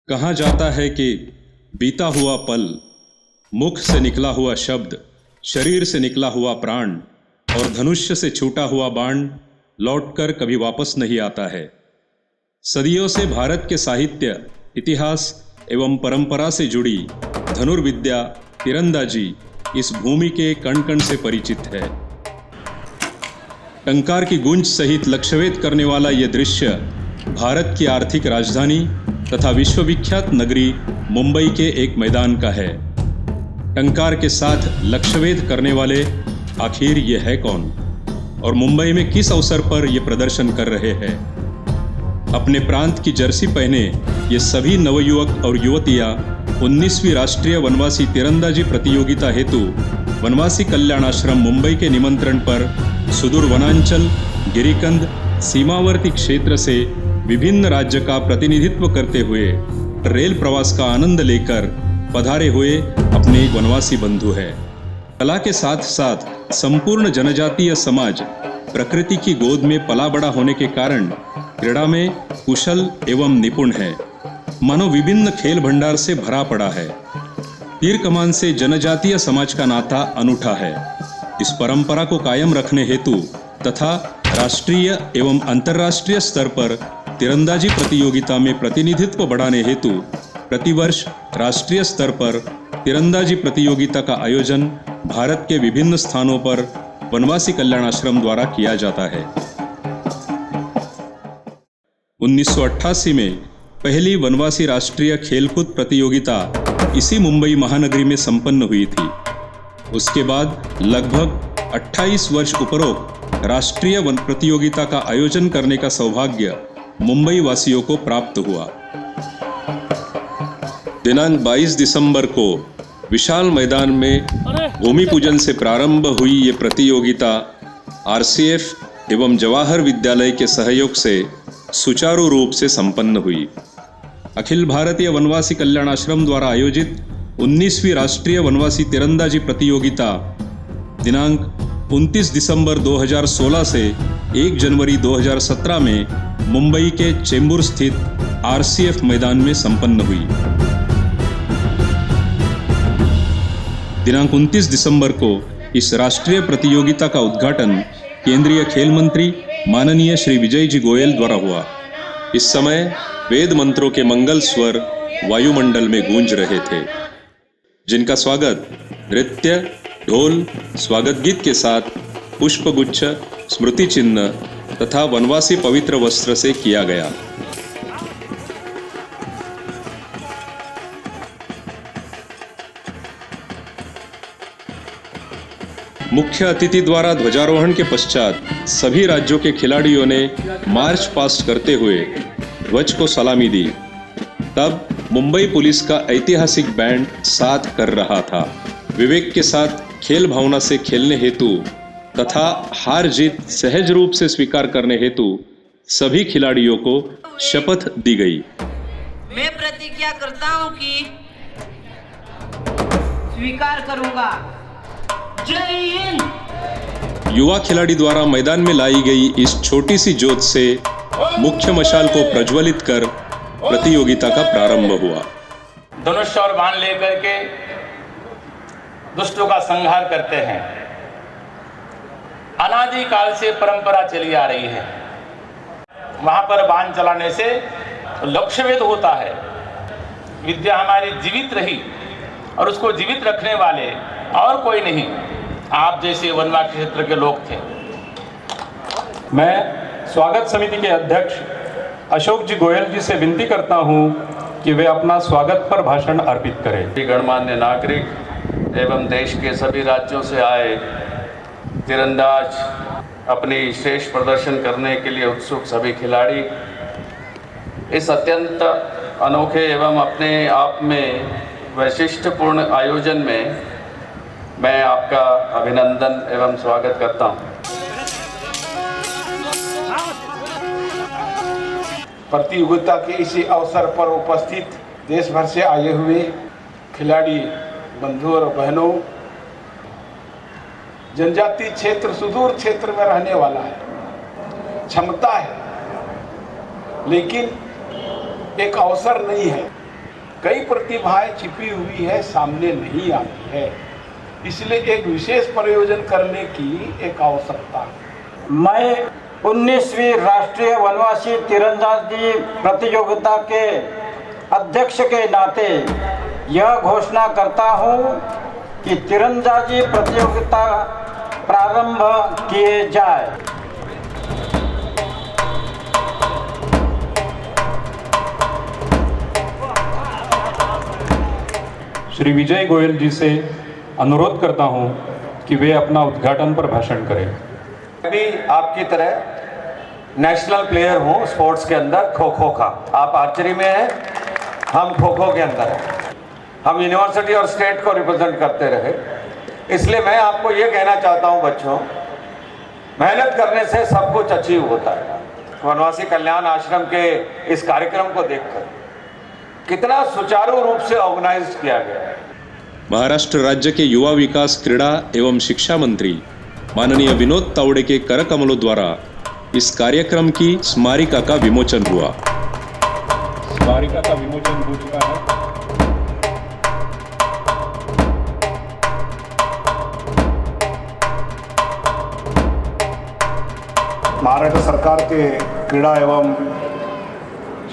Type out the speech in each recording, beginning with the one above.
कहा जाता है कि बीता हुआ पल, मुख से निकला हुआ शब्द, शरीर से निकला हुआ प्राण और धनुष्य से छूटा हुआ बाण लौटकर कभी वापस नहीं आता है। सदियों से भारत के साहित्य, इतिहास एवं परंपरा से जुड़ी धनुर्विद्या तीरंदाजी इस भूमि के कण कण से परिचित है। टंकार की गूंज सहित लक्ष्यभेद करने वाला यह दृश्य भारत की आर्थिक राजधानी तथा विश्वविख्यात नगरी मुंबई के एक मैदान का है। टंकार के साथ लक्ष्यभेद करने वाले आखिर ये है कौन और मुंबई में किस अवसर पर ये प्रदर्शन कर रहे हैं? अपने प्रांत की जर्सी पहने ये सभी नवयुवक और युवतियां 19वीं राष्ट्रीय वनवासी तीरंदाजी प्रतियोगिता हेतु वनवासी कल्याण आश्रम मुंबई के निमंत्रण पर सुदूर वनांचल, गिरिकंद, सीमावर्ती क्षेत्र से विभिन्न राज्य का प्रतिनिधित्व करते हुए रेल प्रवास का आनंद लेकर पधारे हुए अपने एक वनवासी बंधु है। कला के साथ साथ संपूर्ण जनजातीय समाज प्रकृति की गोद में पला बड़ा होने के कारण क्रीड़ा में कुशल एवं निपुण है। मानो विभिन्न खेल भंडार से भरा पड़ा है। तीर कमान से जनजातीय समाज का नाता अनूठा है। इस परंपरा को कायम रखने हेतु तथा राष्ट्रीय एवं अंतर्राष्ट्रीय स्तर पर तीरंदाजी प्रतियोगिता में प्रतिनिधित्व बढ़ाने हेतु प्रतिवर्ष राष्ट्रीय स्तर पर तीरंदाजी प्रतियोगिता का आयोजन भारत के विभिन्न स्थानों पर वनवासी कल्याण आश्रम द्वारा किया जाता है। 1988 में पहली वनवासी राष्ट्रीय खेलकूद प्रतियोगिता इसी मुंबई महानगरी में संपन्न हुई थी। उसके बाद लगभग 28 वर्ष उपरोक्त राष्ट्रीय वन प्रतियोगिता का आयोजन करने का सौभाग्य मुंबई वासियों को प्राप्त हुआ। दिनांक 22 दिसंबर को विशाल मैदान में भूमि पूजन से प्रारंभ हुई ये प्रतियोगिता आरसीएफ एवं जवाहर विद्यालय के सहयोग से सुचारू रूप से संपन्न हुई। अखिल भारतीय वनवासी कल्याण आश्रम द्वारा आयोजित 19वीं राष्ट्रीय वनवासी तीरंदाजी प्रतियोगिता दिनांक 29 दिसंबर 2016 से 1 जनवरी 2017 में मुंबई के चेंबूर स्थित आरसीएफ मैदान में संपन्न हुई। दिनांक 29 दिसंबर को इस राष्ट्रीय प्रतियोगिता का उद्घाटन केंद्रीय खेल मंत्री माननीय श्री विजय जी गोयल द्वारा हुआ। इस समय वेद मंत्रों के मंगल स्वर वायुमंडल में गूंज रहे थे, जिनका स्वागत नृत्य, ढोल, स्वागत गीत के साथ पुष्पगुच्छ, स्मृति चिन्ह तथा वनवासी पवित्र वस्त्र से किया गया। मुख्य अतिथि द्वारा ध्वजारोहण के पश्चात सभी राज्यों के खिलाड़ियों ने मार्च पास्ट करते हुए ध्वज को सलामी दी। तब मुंबई पुलिस का ऐतिहासिक बैंड साथ कर रहा था। विवेक के साथ खेल भावना से खेलने हेतु तथा हार जीत सहज रूप से स्वीकार करने हेतु सभी खिलाड़ियों को शपथ दी गई। मैं प्रतिज्ञा करता हूं कि स्वीकार करूंगा। जय हिंद। युवा खिलाड़ी द्वारा मैदान में लाई गई इस छोटी सी ज्योत से मुख्य मशाल को प्रज्वलित कर प्रतियोगिता का प्रारंभ हुआ। धनुष और बाण लेकर के दुष्टों का संहार करते हैं। अनादि काल से परंपरा चली आ रही है। वहां पर बाण चलाने से लक्ष्यभेद होता है। विद्या हमारी जीवित रही और उसको जीवित रखने वाले और कोई नहीं, आप जैसे वनवासी क्षेत्र के लोग थे। मैं स्वागत समिति के अध्यक्ष अशोक जी गोयल जी से विनती करता हूं कि वे अपना स्वागत पर भाषण अर्पित करें। गणमान्य नागरिक एवं देश के सभी राज्यों से आए तीरंदाज, अपनी श्रेष्ठ प्रदर्शन करने के लिए उत्सुक सभी खिलाड़ी, इस अत्यंत अनोखे एवं अपने आप में वैशिष्ट्यपूर्ण आयोजन में मैं आपका अभिनंदन एवं स्वागत करता हूं। प्रतियोगिता के इसी अवसर पर उपस्थित देश भर से आए हुए खिलाड़ी बंधु और बहनों, जनजातीय क्षेत्र सुदूर क्षेत्र में रहने वाला है, क्षमता है, लेकिन एक अवसर नहीं है। कई प्रतिभाएं छिपी हुई है, सामने नहीं आती है। इसलिए एक विशेष प्रयोजन करने की एक आवश्यकता है। मैं 19वीं राष्ट्रीय वनवासी तीरंदाजी प्रतियोगिता के अध्यक्ष के नाते यह घोषणा करता हूं कि तीरंदाजी प्रतियोगिता प्रारंभ किए जाए। श्री विजय गोयल जी से अनुरोध करता हूं कि वे अपना उद्घाटन पर भाषण करें। मैं भी आपकी तरह नेशनल प्लेयर हूं स्पोर्ट्स के अंदर, खो खो का। आप आर्चरी में हैं, हम खो खो के अंदर हैं। हम यूनिवर्सिटी और स्टेट को रिप्रेजेंट करते रहे। इसलिए मैं आपको ये कहना चाहता हूं बच्चों, मेहनत करने से सब कुछ अचीव होता है। वनवासी कल्याण आश्रम के इस कार्यक्रम को देखकर कितना सुचारू रूप से ऑर्गेनाइज किया गया है। महाराष्ट्र राज्य के युवा विकास, क्रीड़ा एवं शिक्षा मंत्री माननीय विनोद तावड़े के करकमलों द्वारा इस कार्यक्रम की स्मारिका का विमोचन हुआ। स्मारिका का विमोचन हो चुका है। महाराष्ट्र सरकार के क्रीड़ा एवं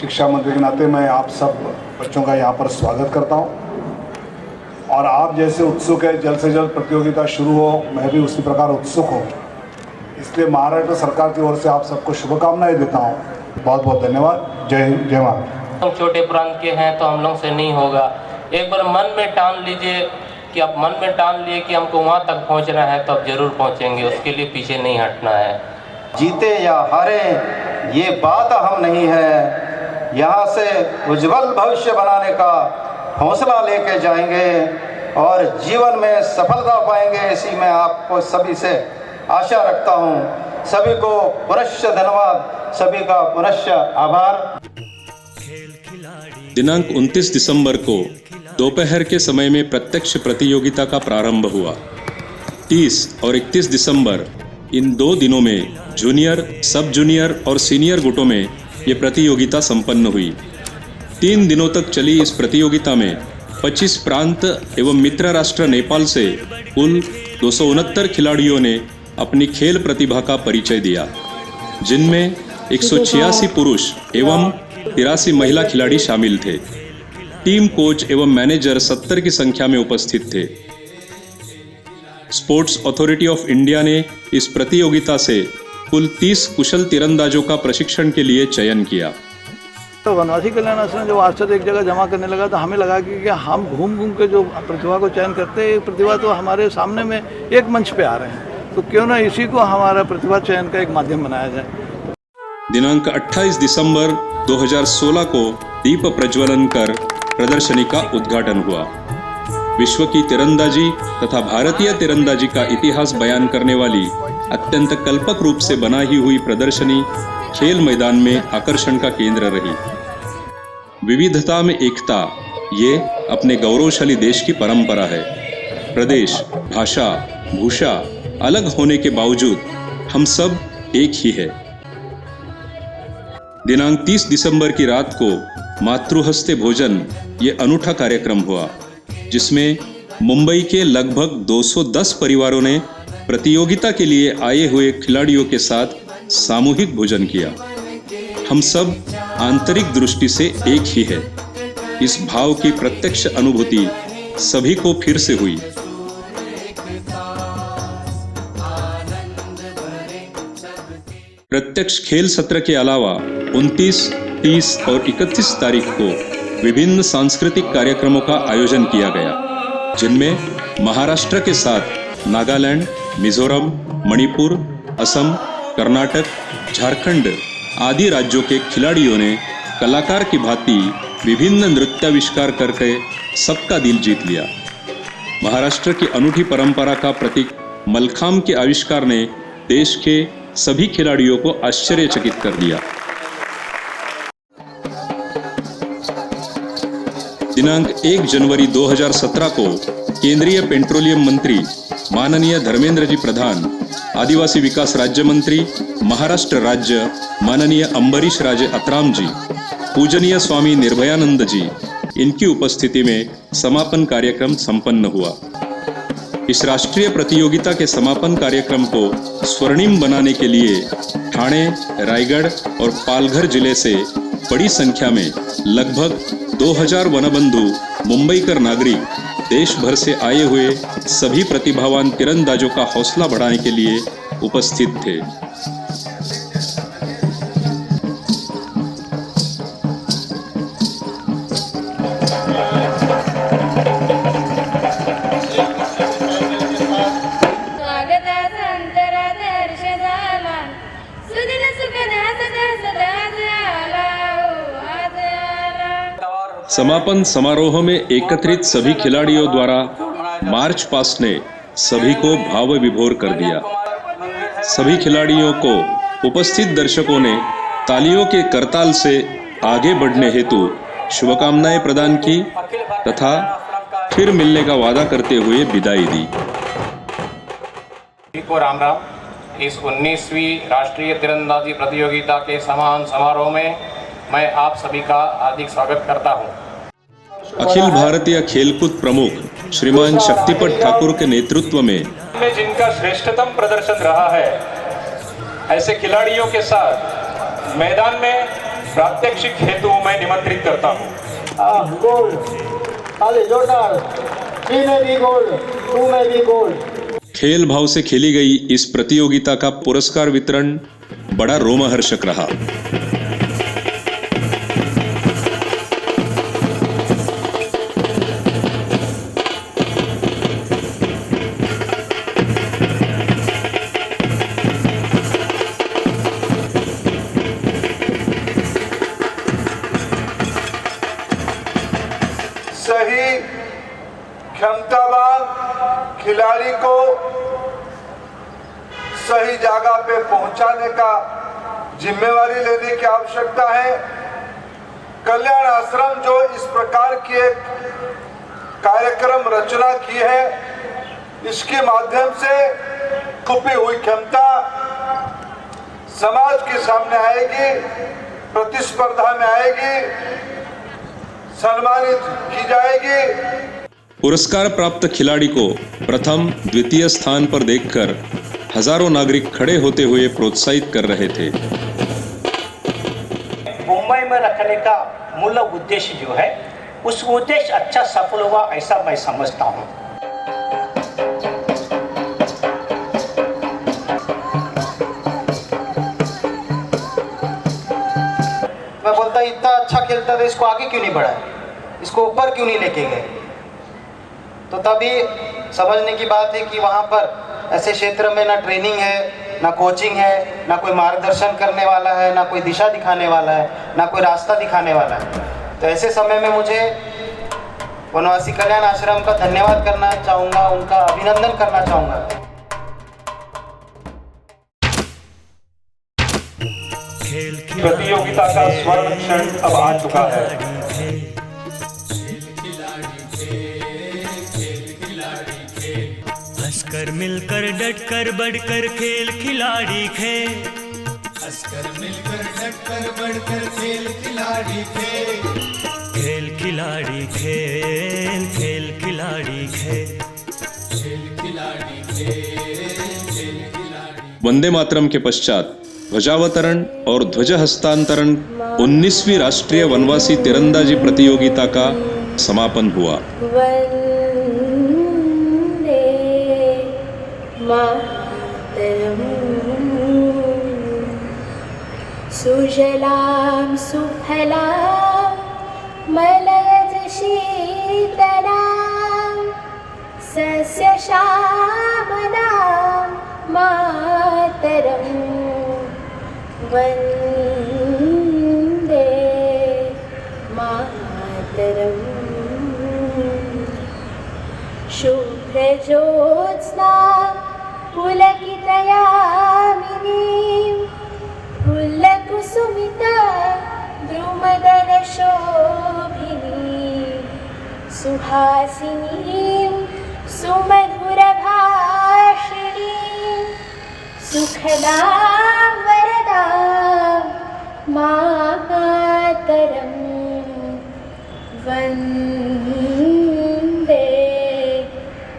शिक्षा मंत्री के नाते मैं आप सब बच्चों का यहाँ पर स्वागत करता हूँ। और आप जैसे उत्सुक है जल्द से जल्द प्रतियोगिता शुरू हो, मैं भी उसी प्रकार उत्सुक हूँ। इसलिए महाराष्ट्र सरकार की ओर से आप सबको शुभकामनाएं देता हूँ। बहुत बहुत धन्यवाद। जय हिंद, जय महाराष्ट्र। हम छोटे प्रांत के हैं तो हम लोग से नहीं होगा। एक बार मन में ठान लीजिए कि आप मन में ठान लिए कि हमको वहाँ तक पहुँचना है तो अब जरूर पहुँचेंगे। उसके लिए पीछे नहीं हटना है। जीते या हारे ये बात अहम नहीं है, यहाँ से उज्जवल भविष्य बनाने का हौसला लेके जाएंगे और जीवन में सफलता पाएंगे, ऐसी मैं आपको सभी से आशा रखता हूँ। सभी को पुनश्च धन्यवाद, सभी का पुनश्च आभार। दिनांक 29 दिसंबर को दोपहर के समय में प्रत्यक्ष प्रतियोगिता का प्रारंभ हुआ। 30 और 31 दिसंबर इन 2 दिनों में जूनियर, सब जूनियर और सीनियर गुटों में ये प्रतियोगिता संपन्न हुई। 3 दिनों तक चली इस प्रतियोगिता में 25 प्रांत एवं मित्र राष्ट्र नेपाल से कुल 269 खिलाड़ियों ने अपनी खेल प्रतिभा का परिचय दिया, जिनमें 186 पुरुष एवं 83 महिला खिलाड़ी शामिल थे। टीम कोच एवं मैनेजर 70 की संख्या में उपस्थित थे। स्पोर्ट्स अथॉरिटी ऑफ इंडिया ने इस प्रतियोगिता से कुल 30 कुशल तीरंदाजों का प्रशिक्षण के लिए चयन किया। तो वनवासी कल्याण आश्रम जब आश्चर्य एक जगह जमा करने लगा तो हमें लगा कि हम घूम घूम के जो प्रतिभा को चयन करते हैं, प्रतिभा तो हमारे सामने में एक मंच पे आ रहे हैं, तो क्यों ना इसी को हमारा प्रतिभा चयन का एक माध्यम बनाया जाए। दिनांक 28 दिसंबर 2016 को दीप प्रज्वलन कर प्रदर्शनी का उद्घाटन हुआ। विश्व की तीरंदाजी तथा भारतीय तीरंदाजी का इतिहास बयान करने वाली अत्यंत कल्पक रूप से बनाई हुई प्रदर्शनी खेल मैदान में आकर्षण का केंद्र रही। विविधता में एकता, ये अपने गौरवशाली देश की परंपरा है। प्रदेश, भाषा, भूषा अलग होने के बावजूद हम सब एक ही है। दिनांक 30 दिसंबर की रात को मातृहस्ते भोजन ये अनूठा कार्यक्रम हुआ, जिसमें मुंबई के लगभग 210 परिवारों ने प्रतियोगिता के लिए आए हुए खिलाड़ियों के साथ सामूहिक भोजन किया। हम सब आंतरिक दृष्टि से एक ही है। इस भाव की प्रत्यक्ष अनुभूति सभी को फिर से हुई। प्रत्यक्ष खेल सत्र के अलावा 29, 30 और 31 तारीख को विभिन्न सांस्कृतिक कार्यक्रमों का आयोजन किया गया, जिनमें महाराष्ट्र के साथ नागालैंड, मिजोरम, मणिपुर, असम, कर्नाटक, झारखंड आदि राज्यों के खिलाड़ियों ने कलाकार की भांति विभिन्न नृत्याविष्कार करके सबका दिल जीत लिया। महाराष्ट्र की अनूठी परंपरा का प्रतीक मलखांब के आविष्कार ने देश के सभी खिलाड़ियों को आश्चर्यचकित कर दिया। दिनांक 1 जनवरी 2017 को केंद्रीय पेट्रोलियम मंत्री माननीय धर्मेंद्र जी प्रधान, आदिवासी विकास राज्य मंत्री महाराष्ट्र राज्य माननीय अंबरीश राजे अत्राम जी, पूजनीय स्वामी निर्भयानंद जी, इनकी उपस्थिति में समापन कार्यक्रम संपन्न हुआ। इस राष्ट्रीय प्रतियोगिता के समापन कार्यक्रम को स्वर्णिम बनाने के लिए ठाणे, रायगढ़ और पालघर जिले से बड़ी संख्या में लगभग 2000 वनबंधु मुंबईकर नागरिक देश भर से आए हुए सभी प्रतिभावान तीरंदाजों का हौसला बढ़ाने के लिए उपस्थित थे। समापन समारोह में एकत्रित सभी खिलाड़ियों द्वारा मार्च पास्ट ने सभी को भाव विभोर कर दिया। सभी खिलाड़ियों को उपस्थित दर्शकों ने तालियों के करताल से आगे बढ़ने हेतु शुभकामनाएं प्रदान की तथा फिर मिलने का वादा करते हुए विदाई दी। को राम राम। इस 19वीं राष्ट्रीय तीरंदाजी प्रतियोगिता के समापन समारोह में मैं आप सभी का हार्दिक स्वागत करता हूं। अखिल भारतीय खेलकूद प्रमुख श्रीमान शक्तिपत ठाकुर के नेतृत्व में जिनका श्रेष्ठतम प्रदर्शन रहा है, ऐसे खिलाड़ियों के साथ मैदान में प्रात्यक्षिक हेतु मैं निमंत्रित करता हूं। खेल भाव से खेली गई इस प्रतियोगिता का पुरस्कार वितरण बड़ा रोमहर्षक रहा। सही क्षमतावान खिलाड़ी को सही जगह पे पहुंचाने का जिम्मेवारी लेने की आवश्यकता है। कल्याण आश्रम जो इस प्रकार की एक कार्यक्रम रचना की है, इसके माध्यम से छुपी हुई क्षमता समाज के सामने आएगी, प्रतिस्पर्धा में आएगी, सम्मानित की जाएगी। पुरस्कार प्राप्त खिलाड़ी को प्रथम द्वितीय स्थान पर देखकर हजारों नागरिक खड़े होते हुए प्रोत्साहित कर रहे थे। मुंबई में रखने का मूल उद्देश्य जो है, उस उद्देश्य अच्छा सफल हुआ ऐसा मैं समझता हूं। मैं बोलता इतना अच्छा खेलता था, इसको आगे क्यों नहीं बढ़ाया, इसको ऊपर क्यों नहीं लेके गए। तो तभी समझने की बात है कि वहाँ पर ऐसे क्षेत्र में ना ट्रेनिंग है, ना कोचिंग है, ना कोई मार्गदर्शन करने वाला है, ना कोई दिशा दिखाने वाला है, ना कोई रास्ता दिखाने वाला है। तो ऐसे समय में मुझे वनवासी कल्याण आश्रम का धन्यवाद करना चाहूँगा, उनका अभिनंदन करना चाहूँगा। प्रतियोगिता का स्वर्ण क्षण अब आ चुका है। हंसकर मिलकर डटकर बढ़कर खेल खिलाड़ी खेल, हंसकर मिलकर डटकर बढ़कर खेल खिलाड़ी खेल, खेल खिलाड़ी खेल, खेल खिलाड़ी खेल, खेल खिलाड़ी खेल, खेल खिलाड़ी। वंदे मातरम के पश्चात ध्वजावतरण और ध्वज हस्तांतरण 19वीं राष्ट्रीय वनवासी तीरंदाजी प्रतियोगिता का समापन हुआ। सुजलां सुफलां मलयज शीतलां सस्य श्यामलां मातरं वन्दे मातरम्। शुभ्रज्योत्स्ना पुलकितयामिनीं फुल्लकुसुमिता द्रुमदलशोभिनीं सुहासिनीं सुमधुरभाषिणीं सुखदां वरदां मातरं वन्दे वन्दे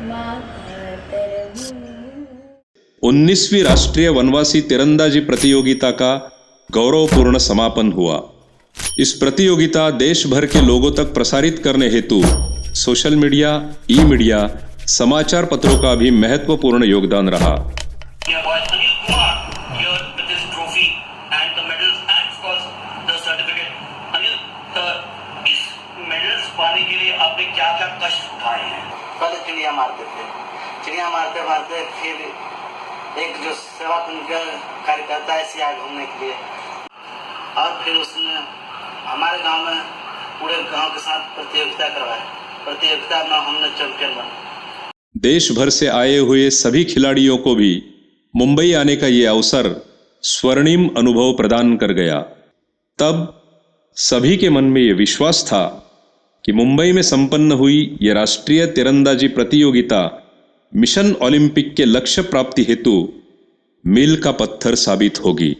मातरम्। 19वीं राष्ट्रीय वनवासी तीरंदाजी प्रतियोगिता का गौरवपूर्ण समापन हुआ। इस प्रतियोगिता देश भर के लोगों तक प्रसारित करने हेतु सोशल मीडिया, ई मीडिया, समाचार पत्रों का भी महत्वपूर्ण योगदान रहा। पाने के लिए आपने क्या क्या कष्ट उठाए हैं? पहले चिड़िया मारते थे, चिड़िया मारते मारते फिर एक जो सेवा का कार्यकर्ता ऐसे आए घूमने के लिए, और फिर उसने हमारे गांव में पूरे गांव के साथ प्रतियोगिता करवाई। प्रतियोगिता में हमने चैंपियन बना। देश भर से आए हुए सभी खिलाड़ियों को भी मुंबई आने का ये अवसर स्वर्णिम अनुभव प्रदान कर गया। तब सभी के मन में ये विश्वास था कि मुंबई में संपन्न हुई ये राष्ट्रीय तीरंदाजी प्रतियोगिता मिशन ओलंपिक के लक्ष्य प्राप्ति हेतु मील का पत्थर साबित होगी।